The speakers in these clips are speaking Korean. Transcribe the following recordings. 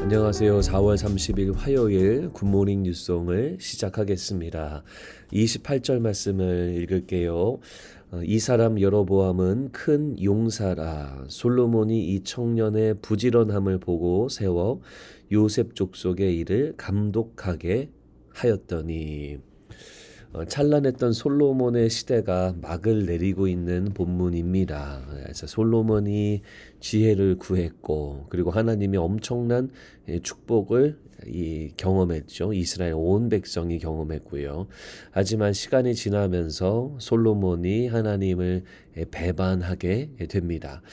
안녕하세요. 4월 30일 화요일 굿모닝 뉴송을 시작하겠습니다. 28절 말씀을 읽을게요. 이 사람 여로보암은 큰 용사라. 솔로몬이 이 청년의 부지런함을 보고 세워 요셉 족속의 일을 감독하게 하였더니. 찬란했던 솔로몬의 시대가 막을 내리고 있는 본문입니다. 그래서 솔로몬이 지혜를 구했고, 그리고 하나님이 엄청난 축복을 경험했죠. 이스라엘 온 백성이 경험했고요. 하지만 시간이 지나면서 솔로몬이 하나님을 배반하게 됩니다.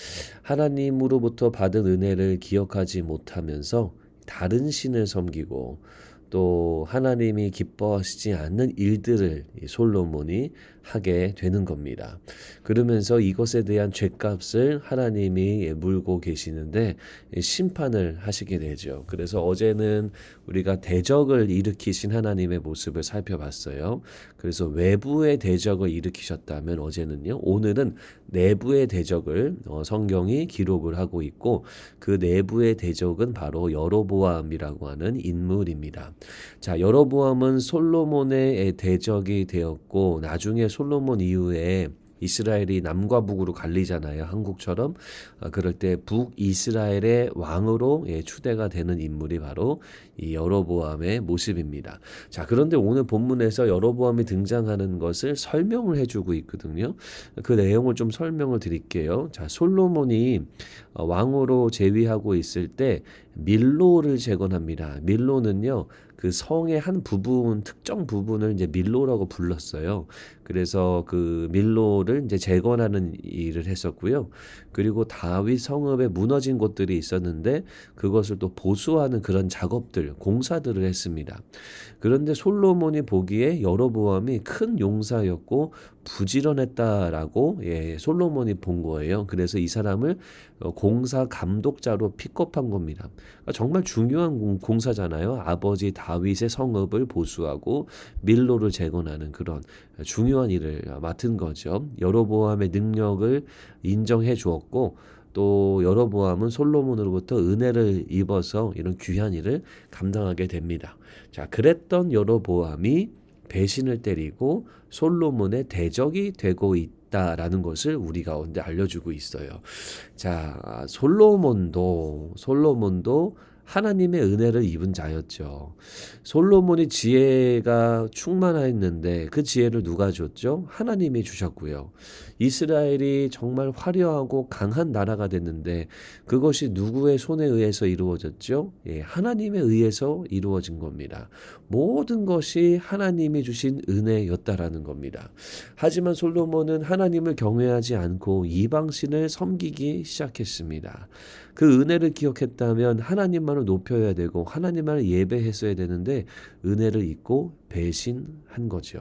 하나님으로부터 받은 은혜를 기억하지 못하면서 다른 신을 섬기고, 또 하나님이 기뻐하시지 않는 일들을 솔로몬이 하게 되는 겁니다. 그러면서 이것에 대한 죗값을 하나님이 물고 계시는데 심판을 하시게 되죠. 그래서 어제는 우리가 대적을 일으키신 하나님의 모습을 살펴봤어요. 그래서 외부의 대적을 일으키셨다면 어제는요. 오늘은 내부의 대적을 성경이 기록을 하고 있고, 그 내부의 대적은 바로 여로보암이라고 하는 인물입니다. 자, 여로보암은 솔로몬의 대적이 되었고, 나중에 솔로몬 이후에 이스라엘이 남과 북으로 갈리잖아요. 한국처럼. 그럴 때 북이스라엘의 왕으로 추대가 되는 인물이 바로 이 여로보암의 모습입니다. 자, 그런데 오늘 본문에서 여로보암이 등장하는 것을 설명을 해주고 있거든요. 그 내용을 좀 설명을 드릴게요. 자, 솔로몬이 왕으로 재위하고 있을 때 밀로를 재건합니다. 밀로는요, 그 성의 한 부분, 특정 부분을 이제 밀로라고 불렀어요. 그래서 그 밀로를 이제 재건하는 일을 했었고요. 그리고 다윗 성읍에 무너진 곳들이 있었는데 그것을 또 보수하는 그런 작업들, 공사들을 했습니다. 그런데 솔로몬이 보기에 여로보암이 큰 용사였고 부지런했다라고 솔로몬이 본 거예요. 그래서 이 사람을 공사 감독자로 픽업한 겁니다. 그러니까 정말 중요한 공사잖아요. 아버지 다윗의 성읍을 보수하고 밀로를 재건하는 그런 중요한 일을 맡은 거죠. 여로보암의 능력을 인정해 주었고, 또 여로보암은 솔로몬으로부터 은혜를 입어서 이런 귀한 일을 감당하게 됩니다. 자, 그랬던 여로보암이 배신을 때리고 솔로몬의 대적이 되고 있다라는 것을 우리 가운데 알려주고 있어요. 자, 솔로몬도 하나님의 은혜를 입은 자였죠. 솔로몬이 지혜가 충만했는데 그 지혜를 누가 줬죠? 하나님이 주셨고요. 이스라엘이 정말 화려하고 강한 나라가 됐는데 그것이 누구의 손에 의해서 이루어졌죠? 하나님에 의해서 이루어진 겁니다. 모든 것이 하나님이 주신 은혜였다라는 겁니다. 하지만 솔로몬은 하나님을 경외하지 않고 이방신을 섬기기 시작했습니다. 그 은혜를 기억했다면 하나님만을 높여야 되고 하나님만을 예배했어야 되는데 은혜를 잊고 배신한 거죠.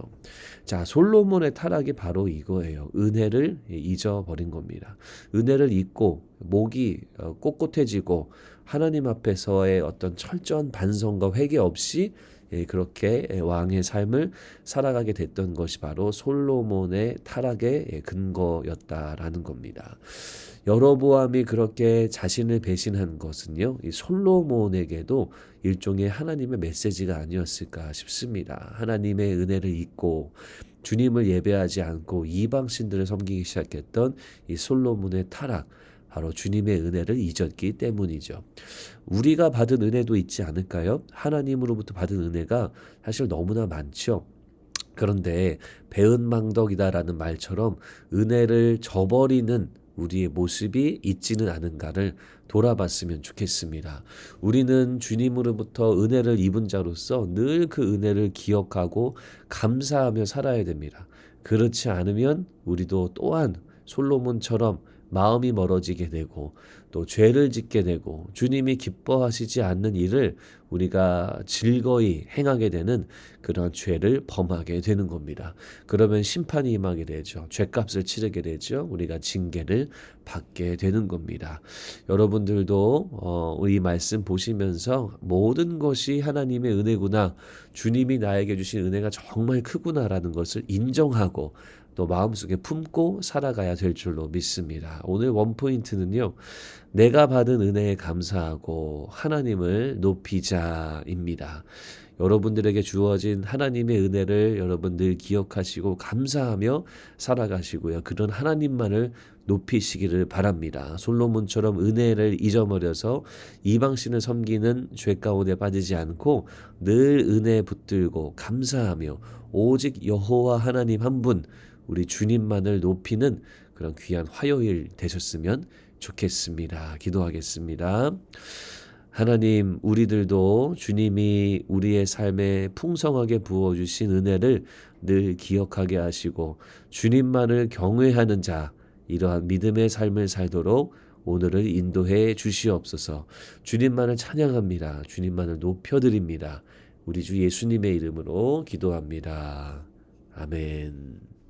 자, 솔로몬의 타락이 바로 이거예요. 은혜를 잊어버린 겁니다. 은혜를 잊고 목이 꼿꼿해지고 하나님 앞에서의 어떤 철저한 반성과 회개 없이 그렇게 왕의 삶을 살아가게 됐던 것이 바로 솔로몬의 타락의 근거였다라는 겁니다. 여로보암이 그렇게 자신을 배신한 것은요, 이 솔로몬에게도 일종의 하나님의 메시지가 아니었을까 싶습니다. 하나님의 은혜를 잊고 주님을 예배하지 않고 이방 신들을 섬기기 시작했던 이 솔로몬의 타락, 바로 주님의 은혜를 잊었기 때문이죠. 우리가 받은 은혜도 있지 않을까요? 하나님으로부터 받은 은혜가 사실 너무나 많죠. 그런데 배은망덕이다라는 말처럼 은혜를 저버리는 우리의 모습이 있지는 않은가를 돌아봤으면 좋겠습니다. 우리는 주님으로부터 은혜를 입은 자로서 늘 그 은혜를 기억하고 감사하며 살아야 됩니다. 그렇지 않으면 우리도 또한 솔로몬처럼 마음이 멀어지게 되고 또 죄를 짓게 되고 주님이 기뻐하시지 않는 일을 우리가 즐거이 행하게 되는 그런 죄를 범하게 되는 겁니다. 그러면 심판이 임하게 되죠. 죄값을 치르게 되죠. 우리가 징계를 받게 되는 겁니다. 여러분들도 이 말씀 보시면서 모든 것이 하나님의 은혜구나, 주님이 나에게 주신 은혜가 정말 크구나라는 것을 인정하고 또 마음속에 품고 살아가야 될 줄로 믿습니다. 오늘 원포인트는요. 내가 받은 은혜에 감사하고 하나님을 높이자입니다. 여러분들에게 주어진 하나님의 은혜를 여러분 늘 기억하시고 감사하며 살아가시고요. 그런 하나님만을 높이시기를 바랍니다. 솔로몬처럼 은혜를 잊어버려서 이방신을 섬기는 죄 가운데 빠지지 않고 늘 은혜에 붙들고 감사하며 오직 여호와 하나님 한 분, 우리 주님만을 높이는 그런 귀한 화요일 되셨으면 좋겠습니다. 기도하겠습니다. 하나님, 우리들도 주님이 우리의 삶에 풍성하게 부어주신 은혜를 늘 기억하게 하시고 주님만을 경외하는 자, 이러한 믿음의 삶을 살도록 오늘을 인도해 주시옵소서. 주님만을 찬양합니다. 주님만을 높여드립니다. 우리 주 예수님의 이름으로 기도합니다. 아멘.